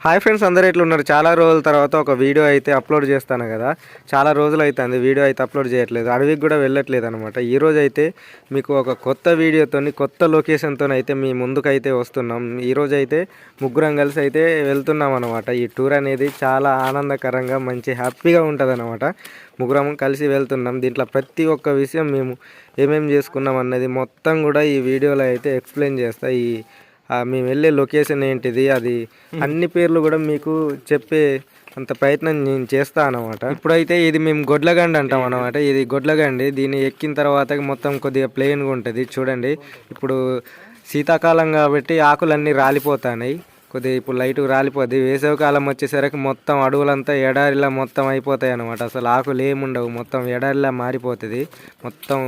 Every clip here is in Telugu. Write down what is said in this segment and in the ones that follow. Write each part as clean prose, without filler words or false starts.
హాయ్ ఫ్రెండ్స్, అందరూ ఎట్లున్నారు? చాలా రోజుల తర్వాత ఒక వీడియో అయితే అప్లోడ్ చేస్తాను కదా. చాలా రోజులు అవుతుంది వీడియో అయితే అప్లోడ్ చేయట్లేదు, అడవికి కూడా వెళ్ళట్లేదు అనమాట. ఈరోజు అయితే మీకు ఒక కొత్త వీడియోతోని కొత్త లొకేషన్తో అయితే మీ ముందుకైతే వస్తున్నాం. ఈరోజు అయితే ముగ్గురం కలిసి అయితే వెళ్తున్నాం అనమాట. ఈ టూర్ అనేది చాలా ఆనందకరంగా మంచి హ్యాపీగా ఉంటుంది అనమాట. ముగ్గురం కలిసి వెళ్తున్నాం. దీంట్లో ప్రతి ఒక్క విషయం మేము ఏమేమి చేసుకున్నాం అన్నది మొత్తం కూడా ఈ వీడియోలో అయితే ఎక్స్ప్లెయిన్ చేస్తా. మేము వెళ్ళే లొకేషన్ ఏంటిది, అది అన్ని పేర్లు కూడా మీకు చెప్పే అంత ప్రయత్నం నేను చేస్తా అనమాట. ఇప్పుడైతే ఇది మేము గొడ్లగండి అంటాం అనమాట. ఇది గొడ్లగండి. దీన్ని ఎక్కిన తర్వాత మొత్తం కొద్దిగా ప్లెయిన్గా ఉంటుంది. చూడండి, ఇప్పుడు శీతాకాలం కాబట్టి ఆకులన్నీ రాలిపోతాయి. కొద్దిగా ఇప్పుడు లైట్గా రాలిపోద్ది. వేసవికాలం వచ్చేసరికి మొత్తం అడవులంతా ఎడారిలా మొత్తం అయిపోతాయి అనమాట. అసలు ఆకులు ఏముండవు, మొత్తం ఎడారిలా మారిపోతుంది. మొత్తం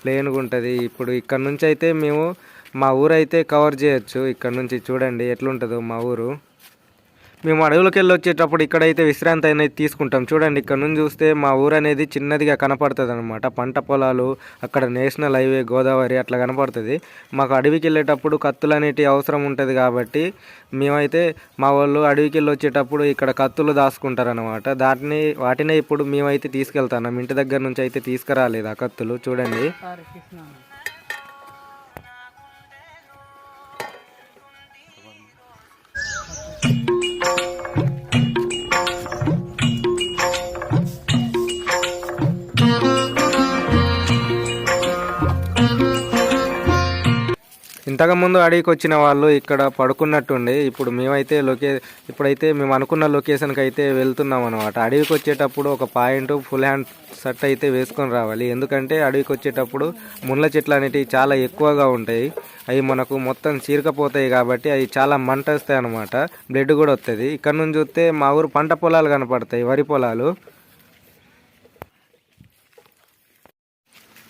ప్లెయిన్గా ఉంటుంది. ఇప్పుడు ఇక్కడ నుంచి అయితే మేము మా ఊరు అయితే కవర్ చేయొచ్చు. ఇక్కడ నుంచి చూడండి ఎట్లుంటుందో మా ఊరు. మేము అడవులకు వెళ్ళి వచ్చేటప్పుడు ఇక్కడైతే విశ్రాంతి అనేది తీసుకుంటాం. చూడండి, ఇక్కడ నుంచి చూస్తే మా ఊరు అనేది చిన్నదిగా కనపడుతుంది అనమాట. పంట పొలాలు, అక్కడ నేషనల్ హైవే గోదావరి అట్లా కనపడుతుంది. మాకు అడవికి వెళ్ళేటప్పుడు కత్తులు అనేటివి అవసరం ఉంటుంది కాబట్టి మేమైతే మా వాళ్ళు అడవికి వెళ్ళి వచ్చేటప్పుడు ఇక్కడ కత్తులు దాచుకుంటారు అనమాట. వాటినే ఇప్పుడు మేమైతే తీసుకెళ్తాం. ఇంటి దగ్గర నుంచి అయితే తీసుకురాలేదు ఆ కత్తులు. చూడండి, ఇంతకుముందు అడవికి వచ్చిన వాళ్ళు ఇక్కడ పడుకున్నట్టుండి ఇప్పుడైతే మేము అనుకున్న లొకేషన్కి అయితే వెళ్తున్నాం అనమాట. అడవికి వచ్చేటప్పుడు ఒక పాయింట్ ఫుల్ హ్యాండ్ షర్ట్ అయితే వేసుకొని రావాలి. ఎందుకంటే అడవికి వచ్చేటప్పుడు ముళ్ళ చెట్లు అనేటివి చాలా ఎక్కువగా ఉంటాయి. అవి మనకు మొత్తం చీరకపోతాయి కాబట్టి అవి చాలా మంట వస్తాయి అనమాట. బ్లడ్ కూడా వస్తుంది. ఇక్కడ నుంచి చూస్తే మా ఊరు పంట పొలాలు కనపడతాయి, వరి పొలాలు.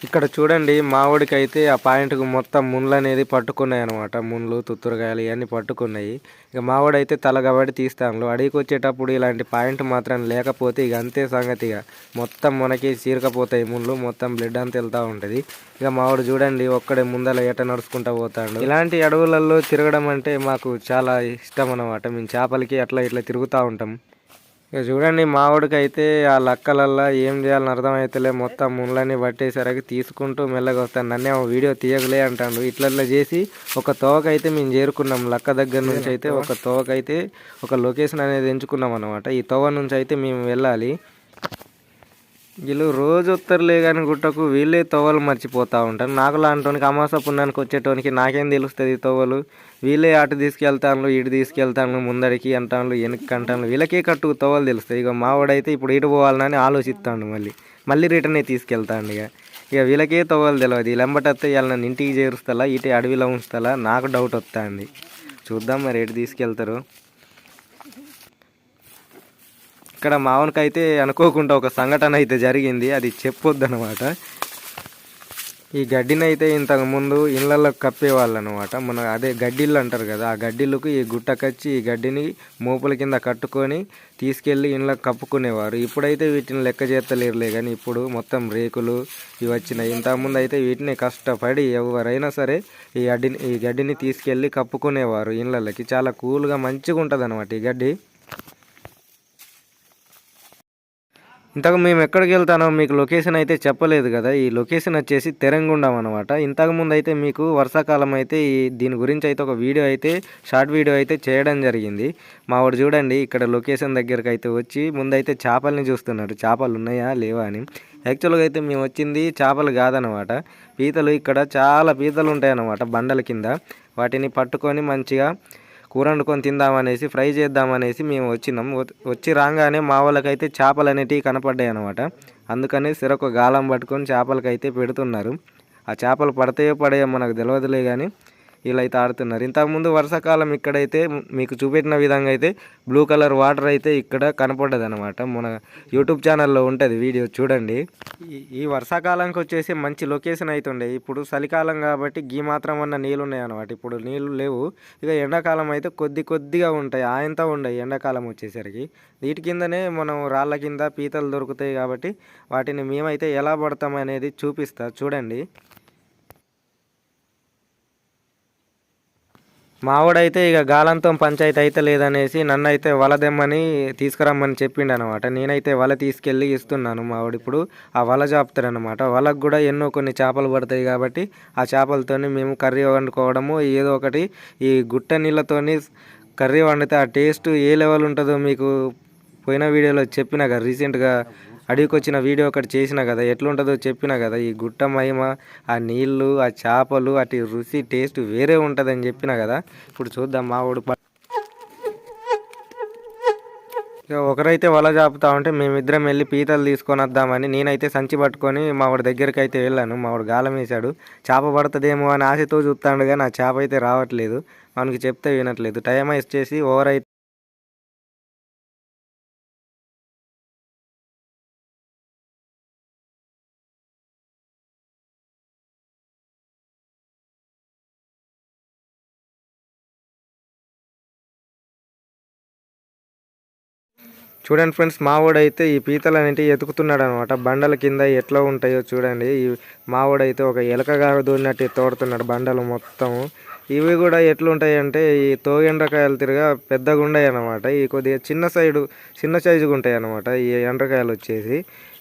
ఇక్కడ చూడండి, మా ఊడికి అయితే ఆ పాయింట్కు మొత్తం ముళ్ళు అనేది పట్టుకున్నాయి అనమాట. ముళ్ళు, తుత్తురకాయలు ఇవన్నీ పట్టుకున్నాయి. ఇక మా వాడైతే తలగబడి తీస్తాను. అడిగికి వచ్చేటప్పుడు ఇలాంటి పాయింట్ మాత్రం లేకపోతే ఇక అంతే సంగతిగా మొత్తం మనకి చీరకపోతాయి ముళ్ళు, మొత్తం బ్లడ్ అంతా వెళ్తూ ఉంటుంది. ఇక మావాడు చూడండి ఒక్కడే ముందర ఎట నడుచుకుంటూ పోతాడు. ఇలాంటి అడవులలో తిరగడం అంటే మాకు చాలా ఇష్టం అనమాట. మేము చేపలకి అట్లా ఇట్లా తిరుగుతూ ఉంటాం. ఇక చూడండి, మావాడికి అయితే ఆ లక్కలల్లో ఏం చేయాలని అర్థమవుతలే. మొత్తం ముళ్ళని పట్టేసరికి తీసుకుంటూ మెల్లగా వస్తాను. నన్నే వీడియో తీయగలే అంటాడు. ఇట్లా చేసి ఒక తోవకైతే మేము చేరుకున్నాం. లక్క దగ్గర నుంచి అయితే ఒక తోవకైతే ఒక లొకేషన్ అనేది ఎంచుకున్నాం అనమాట. ఈ తోవ నుంచి అయితే మేము వెళ్ళాలి. వీళ్ళు రోజు వస్తారులే కానీ గుట్టకు వీళ్ళే తోవలు మర్చిపోతూ ఉంటారు. నాకు లాంటోనికి అమాస పుణ్యానికి వచ్చేటోనికి నాకేం తెలుస్తుంది తోవలు. వీళ్ళే అటు తీసుకెళ్తాను, ఇటు తీసుకెళ్తాను, ముందడికి అంటాను, వెనక్కి అంటాను. వీళ్ళకే కట్టుకు తోవలు తెలుస్తాయి. ఇక మావాడైతే ఇప్పుడు ఇటు పోవాలని ఆలోచిస్తాడు. మళ్ళీ రిటర్నే తీసుకెళ్తాను. ఇక వీళ్ళకే తోవలు తెలియదు. వీళ్ళు ఎంబటస్తే ఇవాళ నన్ను ఇంటికి చేరుస్తా, ఇటు అడవిలో ఉంచుతా, నాకు డౌట్ వస్తుంది. చూద్దాం మరి ఎటు తీసుకెళ్తారు. ఇక్కడ మావనికైతే అనుకోకుండా ఒక సంఘటన అయితే జరిగింది, అది చెప్పొద్దు అనమాట. ఈ గడ్డిని అయితే ఇంతకుముందు ఇళ్ళల్లో కప్పేవాళ్ళు అనమాట. అదే గడ్డిళ్ళు అంటారు కదా, ఆ గడ్డిళ్ళకు ఈ గుట్టకచ్చి ఈ గడ్డిని మోపుల కింద కట్టుకొని తీసుకెళ్ళి ఇంట్లోకి కప్పుకునేవారు. ఇప్పుడైతే వీటిని లెక్క చేస్తలేరులే కానీ ఇప్పుడు మొత్తం రేకులు ఇవి వచ్చినాయి. ఇంతకుముందు అయితే వీటిని కష్టపడి ఎవరైనా సరే ఈ గడ్డిని తీసుకెళ్ళి కప్పుకునేవారు ఇళ్ళకి. చాలా కూల్గా మంచిగా ఉంటుంది అనమాట ఈ గడ్డి. ఇంతకు మేము ఎక్కడికి వెళ్తానో మీకు లొకేషన్ అయితే చెప్పలేదు కదా. ఈ లొకేషన్ వచ్చేసి తెరంగుండం అనమాట. ఇంతకుముందు అయితే మీకు వర్షాకాలం అయితే దీని గురించి అయితే ఒక వీడియో అయితే షార్ట్ వీడియో అయితే చేయడం జరిగింది. మా వాడు చూడండి ఇక్కడ లొకేషన్ దగ్గరకు అయితే వచ్చి ముందైతే చేపల్ని చూస్తున్నాడు, చేపలు ఉన్నాయా లేవా అని. యాక్చువల్గా అయితే మేము వచ్చింది చేపలు కాదనమాట, పీతలు. ఇక్కడ చాలా పీతలు ఉంటాయన్నమాట బండల కింద. వాటిని పట్టుకొని మంచిగా కూర వండుకొని తిందామనేసి, ఫ్రై చేద్దామనేసి మేము వచ్చినాం. వచ్చి రాగానే మా వాళ్ళకైతే చేపలు అనేటివి కనపడ్డాయి అనమాట. అందుకని సిరొక గాలం పట్టుకొని చేపలకైతే పెడుతున్నారు. ఆ చేపలు పడతాయో పడాయో మనకు తెలియదులే కానీ వీళ్ళైతే ఆడుతున్నారు. ఇంతకుముందు వర్షాకాలం ఇక్కడైతే మీకు చూపెట్టిన విధంగా అయితే బ్లూ కలర్ వాటర్ అయితే ఇక్కడ కనపడ్డది అనమాట. మన యూట్యూబ్ ఛానల్లో ఉంటుంది వీడియో చూడండి. ఈ వర్షాకాలంకి వచ్చేసి మంచి లొకేషన్ అయితే ఉండే. ఇప్పుడు చలికాలం కాబట్టి గీ మాత్రం అన్న నీళ్ళు ఉన్నాయి అనమాట. ఇప్పుడు నీళ్ళు లేవు. ఇక ఎండాకాలం అయితే కొద్దిగా ఉంటాయి, ఆయంతా ఉండవు ఎండాకాలం వచ్చేసరికి. వీటి కిందనే మనం రాళ్ళ కింద పీతలు దొరుకుతాయి కాబట్టి వాటిని మేమైతే ఎలా పడతాం అనేది చూపిస్తా చూడండి. మావాడైతే ఇక గాలంతో పంచాయతీ అయితే లేదనేసి నన్ను అయితే వల దెమ్మని తీసుకురమ్మని చెప్పిండు అనమాట. నేనైతే వల తీసుకెళ్ళి ఇస్తున్నాను. మావాడు ఇప్పుడు ఆ వల చాపుతాడు అనమాట. వలకు కూడా ఎన్నో కొన్ని చేపలు పడతాయి కాబట్టి ఆ చేపలతోని మేము కర్రీ వండుకోవడము ఏదో ఒకటి. ఈ గుట్ట నీళ్ళతోని కర్రీ వండితే ఆ టేస్ట్ ఏ లెవెల్ ఉంటుందో మీకు పోయిన వీడియోలో చెప్పిన కదా, రీసెంట్గా అడవికి వచ్చిన వీడియో ఒకటి చేసిన కదా, ఎట్లుంటుందో చెప్పిన కదా. ఈ గుట్ట మహిమ, ఆ నీళ్ళు, ఆ చేపలు, అటు రుచి టేస్ట్ వేరే ఉంటుందని చెప్పిన కదా. ఇప్పుడు చూద్దాం మా ఊడు. ఇక ఒకరైతే వల చాపుతా ఉంటే మేమిద్దరం వెళ్ళి పీతలు తీసుకొని వద్దామని నేనైతే సంచి పట్టుకొని మా వాడి దగ్గరికి అయితే వెళ్ళాను. మా వాడు గాలం వేశాడు. చేప పడుతుందేమో అని ఆశతో చూస్తాడు కానీ ఆ చేప అయితే రావట్లేదు. మనకి చెప్తే వినట్లేదు. టైం వేస్ట్ ఓవర్ అయితే చూడండి ఫ్రెండ్స్, మావోడైతే ఈ పీతలు అనేటివి ఎతుకుతున్నాడు అనమాట. బండల కింద ఎట్లా ఉంటాయో చూడండి. ఈ మావోడైతే ఒక ఎలకగారు దూరినట్టు తోడుతున్నాడు బండలు మొత్తం. ఇవి కూడా ఎట్లుంటాయి అంటే ఈ తోగెండ్రకాయలు తిరగా పెద్దగా ఉంటాయి అన్నమాట. ఈ కొద్దిగా చిన్న సైజుగా ఉంటాయి అన్నమాట ఈ ఎండ్రకాయలు వచ్చేసి.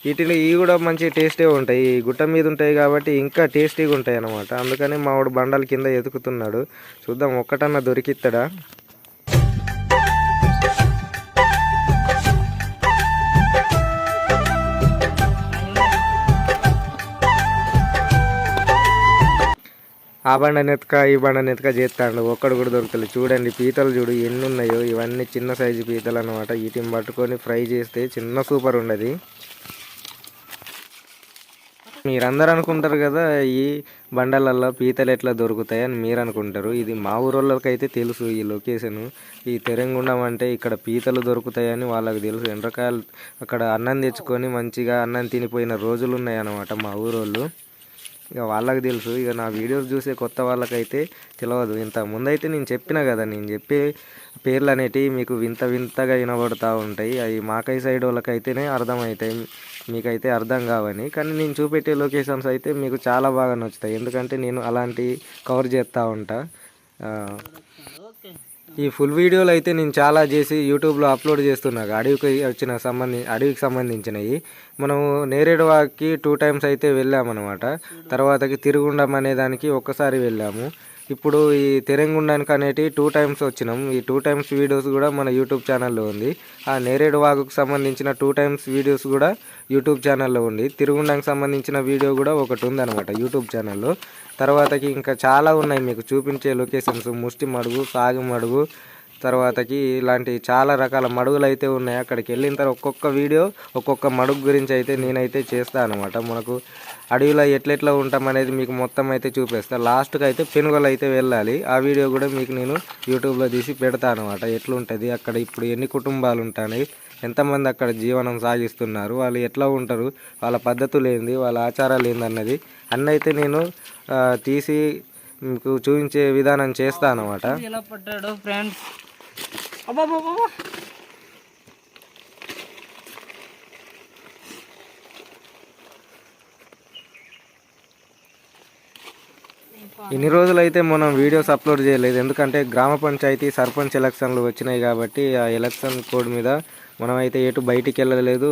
ఇవి కూడా మంచి టేస్టీగా ఉంటాయి. ఈ గుట్ట మీద ఉంటాయి కాబట్టి ఇంకా టేస్టీగా ఉంటాయి అన్నమాట. అందుకని మావాడు బండల కింద ఎతుకుతున్నాడు. చూద్దాం ఒక్కటన్నా దొరికిస్తాడా. ఆ బండ నెతక ఈ బండ నెతక చేస్తాడు. ఒక్కడు కూడా దొరుకుతలేదు. చూడండి పీతలు చూడు ఎన్ని ఉన్నాయో. ఇవన్నీ చిన్న సైజు పీతలు అనమాట. వీటిని పట్టుకొని ఫ్రై చేస్తే చిన్న సూపర్ ఉండదు. మీరందరూ అనుకుంటారు కదా ఈ బండలలో పీతలు ఎట్లా దొరుకుతాయని మీరు అనుకుంటారు. ఇది మా ఊరోళ్ళకైతే తెలుసు ఈ లొకేషన్. ఈ తెరంగుండం అంటే ఇక్కడ పీతలు దొరుకుతాయని వాళ్ళకి తెలుసు. ఎండ్రకాయలు అక్కడ అన్నం తెచ్చుకొని మంచిగా అన్నం తినిపోయిన రోజులు ఉన్నాయి అన్నమాట మా ఊరోళ్ళు. ఇక వాళ్ళకి తెలుసు. ఇక నా వీడియోస్ చూసే కొత్త వాళ్ళకైతే తెలియదు. ఇంత ముందైతే నేను చెప్పిన కదా, నేను చెప్పే పేర్లు అనేటివి మీకు వింత వింతగా వినబడుతూ ఉంటాయి. అవి మాకై సైడ్ వాళ్ళకైతేనే అర్థమవుతాయి, మీకైతే అర్థం కావని. కానీ నేను చూపెట్టే లొకేషన్స్ అయితే మీకు చాలా బాగా నచ్చుతాయి. ఎందుకంటే నేను అలాంటివి కవర్ చేస్తూ ఉంటా. ఈ ఫుల్ వీడియోలు అయితే నేను చాలా చేసి యూట్యూబ్లో అప్లోడ్ చేస్తున్నాను. అడవికి సంబంధించినవి. మనము నేరేడు వాక్కి 2 times అయితే వెళ్ళామన్నమాట. తర్వాతకి తిరుగుండం అనే దానికి ఒక్కసారి వెళ్ళాము. ఇప్పుడు ఈ తెరంగుండానికి అనేటివి 2 times వచ్చినాం. ఈ 2 times వీడియోస్ కూడా మన యూట్యూబ్ ఛానల్లో ఉంది. ఆ నేరేడు వాగుకు సంబంధించిన 2 times వీడియోస్ కూడా యూట్యూబ్ ఛానల్లో ఉంది. తిరుగుండానికి సంబంధించిన వీడియో కూడా ఒకటి ఉందన్నమాట యూట్యూబ్ ఛానల్లో. తర్వాతకి ఇంకా చాలా ఉన్నాయి మీకు చూపించే లొకేషన్స్. ముష్టి మడుగు, సాగు మడుగు, తర్వాతకి ఇలాంటి చాలా రకాల మడుగులు అయితే ఉన్నాయి. అక్కడికి వెళ్ళిన తర్వాత ఒక్కొక్క వీడియో ఒక్కొక్క మడుగు గురించి అయితే నేనైతే చేస్తాను అనమాట. మనకు అడవిలో ఎట్లెట్లా ఉంటాం అనేది మీకు మొత్తం అయితే చూపిస్తాను. లాస్ట్కి అయితే పెనుగోలు అయితే వెళ్ళాలి. ఆ వీడియో కూడా మీకు నేను యూట్యూబ్లో తీసి పెడతాను అనమాట. ఎట్లుంటుంది అక్కడ, ఇప్పుడు ఎన్ని కుటుంబాలు ఉంటాయి, ఎంతమంది అక్కడ జీవనం సాగిస్తున్నారు, వాళ్ళు ఎట్లా ఉంటారు, వాళ్ళ పద్ధతులు ఏంది, వాళ్ళ ఆచారాలు ఏందన్నది అన్నైతే నేను తీసి మీకు చూపించే విధానం చేస్తాను అనమాట. ఎలా పడ్డాడు ఫ్రెండ్స్. ఇన్ని రోజులు అయితే మనం వీడియోస్ అప్లోడ్ చేయలేదు. ఎందుకంటే గ్రామ పంచాయతీ సర్పంచ్ ఎలక్షన్లు వచ్చినాయి కాబట్టి ఆ ఎలక్షన్ కోడ్ మీద మనం అయితే ఎటు బయటికి వెళ్ళలేదు.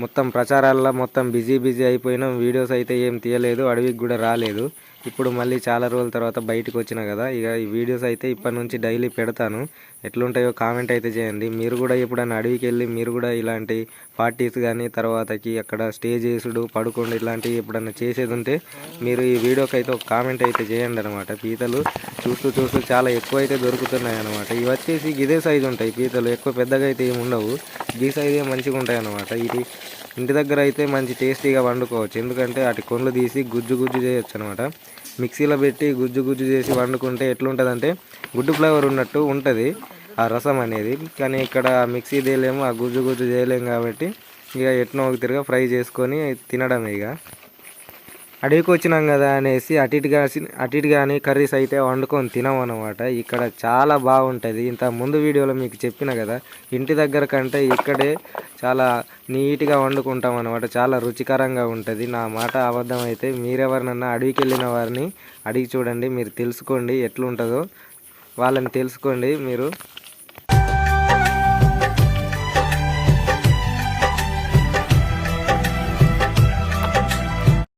మొత్తం ప్రచారాల్లో మొత్తం బిజీ అయిపోయినాం. వీడియోస్ అయితే ఏం తీయలేదు, అడవికి కూడా రాలేదు. ఇప్పుడు మళ్ళీ చాలా రోజుల తర్వాత బయటకు వచ్చిన కదా, ఇక ఈ వీడియోస్ అయితే ఇప్పటి నుంచి డైలీ పెడతాను. ఎట్లుంటాయో కామెంట్ అయితే చేయండి. మీరు కూడా ఎప్పుడైనా అడవికి వెళ్ళి మీరు కూడా ఇలాంటి పార్టీస్ కానీ తర్వాతకి అక్కడ స్టే చేసుడు పడుకోండి ఇలాంటివి ఎప్పుడన్నా చేసేది ఉంటే మీరు ఈ వీడియోకి అయితే ఒక కామెంట్ అయితే చేయండి అనమాట. పీతలు చూస్తూ చాలా ఎక్కువ అయితే దొరుకుతున్నాయి అనమాట. ఇవి వచ్చేసి ఇదే సైజు ఉంటాయి పీతలు, ఎక్కువ పెద్దగా అయితే ఏమి ఉండవు. ఈ సైజే మంచిగా ఉంటాయి అనమాట. ఇది ఇంటి దగ్గర అయితే మంచి టేస్టీగా వండుకోవచ్చు. ఎందుకంటే అటు కొండ్లు తీసి గుజ్జు చేయొచ్చు అనమాట. మిక్సీలో పెట్టి గుజ్జు చేసి వండుకుంటే ఎట్లుంటుందంటే గుడ్డు ఫ్లేవర్ ఉన్నట్టు ఉంటుంది ఆ రసం అనేది. కానీ ఇక్కడ మిక్సీ చేయలేము, ఆ గుజ్జు చేయలేము కాబట్టి ఇక ఎట్నో ఒక తిరగా ఫ్రై చేసుకొని తినడమే. ఇక అడవికి వచ్చినాం కదా అనేసి అటు కానీ కర్రీస్ అయితే వండుకొని తినము అనమాట. ఇక్కడ చాలా బాగుంటుంది. ఇంత ముందు వీడియోలో మీకు చెప్పిన కదా, ఇంటి దగ్గర కంటే ఇక్కడే చాలా నీట్గా వండుకుంటాం అనమాట. చాలా రుచికరంగా ఉంటుంది. నా మాట అబద్ధం అయితే మీరెవరినన్నా అడవికి వెళ్ళిన వారిని అడిగి చూడండి, మీరు తెలుసుకోండి ఎట్లుంటుందో. వాళ్ళని తెలుసుకోండి మీరు.